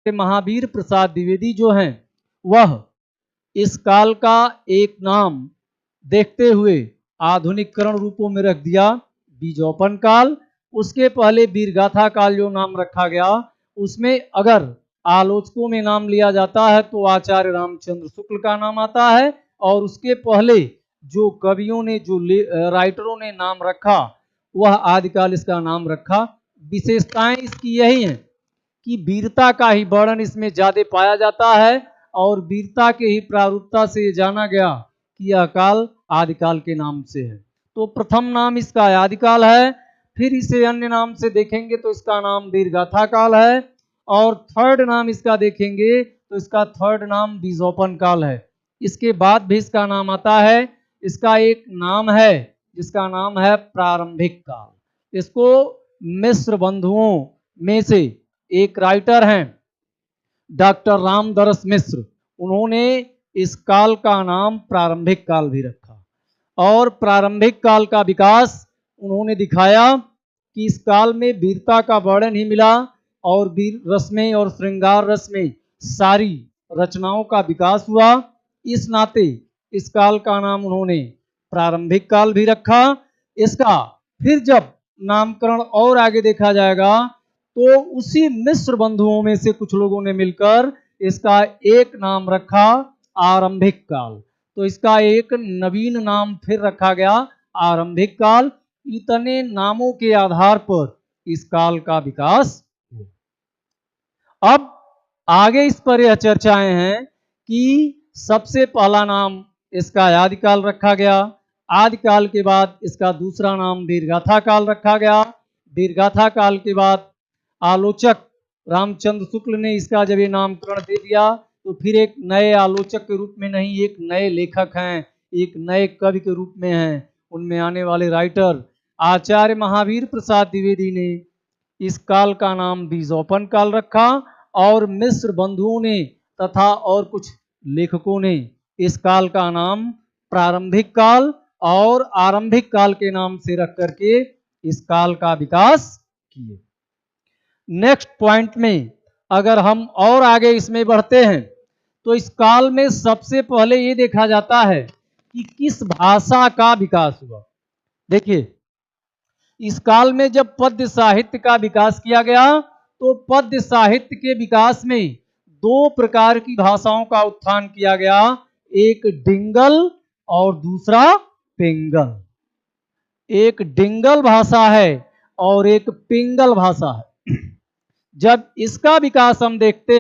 महावीर प्रसाद द्विवेदी जो हैं वह इस काल का एक नाम देखते हुए आधुनिकरण रूपों में रख दिया बीजोपन काल। उसके पहले वीरगाथा काल जो नाम रखा गया उसमें अगर आलोचकों में नाम लिया जाता है तो आचार्य रामचंद्र शुक्ल का नाम आता है, और उसके पहले जो कवियों ने जो राइटरों ने नाम रखा वह आदिकाल इसका नाम रखा। विशेषताएं इसकी यही हैं कि वीरता का ही वर्णन इसमें ज्यादा पाया जाता है और वीरता के ही प्रारूपता से जाना गया कि यह काल आदिकाल के नाम से है। तो प्रथम नाम इसका आदिकाल है, फिर इसे अन्य नाम से देखेंगे तो इसका नाम वीरगाथा काल है, और थर्ड नाम इसका देखेंगे तो इसका थर्ड नाम बीजोपन काल है। इसके बाद भी इसका नाम आता है, इसका एक नाम है जिसका नाम है प्रारंभिक काल। इसको मिश्र बंधुओं में से एक राइटर हैं डॉक्टर रामदरस मिश्र, उन्होंने इस काल का नाम प्रारंभिक काल भी रखा, और प्रारंभिक काल का विकास उन्होंने दिखाया कि इस काल में वीरता का वर्णन ही मिला और वीर रस में और श्रृंगार रस में सारी रचनाओं का विकास हुआ। इस नाते इस काल का नाम उन्होंने प्रारंभिक काल भी रखा। इसका फिर जब नामकरण और आगे देखा जाएगा तो उसी मिश्र बंधुओं में से कुछ लोगों ने मिलकर इसका एक नाम रखा आरंभिक काल। तो इसका एक नवीन नाम फिर रखा गया आरंभिक काल। इतने नामों के आधार पर इस काल का विकास। अब आगे इस पर यह चर्चाएं हैं कि सबसे पहला नाम इसका आदिकाल रखा गया, आदिकाल के बाद इसका दूसरा नाम वीरगाथा काल रखा गया, वीरगाथा काल के बाद आलोचक रामचंद्र शुक्ल ने इसका जब ये नामकरण दे दिया तो फिर एक नए आलोचक के रूप में नहीं, एक नए लेखक हैं, एक नए कवि के रूप में हैं, उनमें आने वाले राइटर आचार्य महावीर प्रसाद द्विवेदी ने इस काल का नाम बीजोपन काल रखा, और मिश्र बंधुओं ने तथा और कुछ लेखकों ने इस काल का नाम प्रारंभिक काल और आरंभिक काल के नाम से रख करके इस काल का विकास किए। नेक्स्ट पॉइंट में अगर हम और आगे इसमें बढ़ते हैं तो इस काल में सबसे पहले ये देखा जाता है कि किस भाषा का विकास हुआ। देखिए, इस काल में जब पद्य साहित्य का विकास किया गया तो पद्य साहित्य के विकास में दो प्रकार की भाषाओं का उत्थान किया गया, एक डिंगल और दूसरा पिंगल। एक डिंगल भाषा है और एक पिंगल भाषा है। जब इसका विकास हम देखते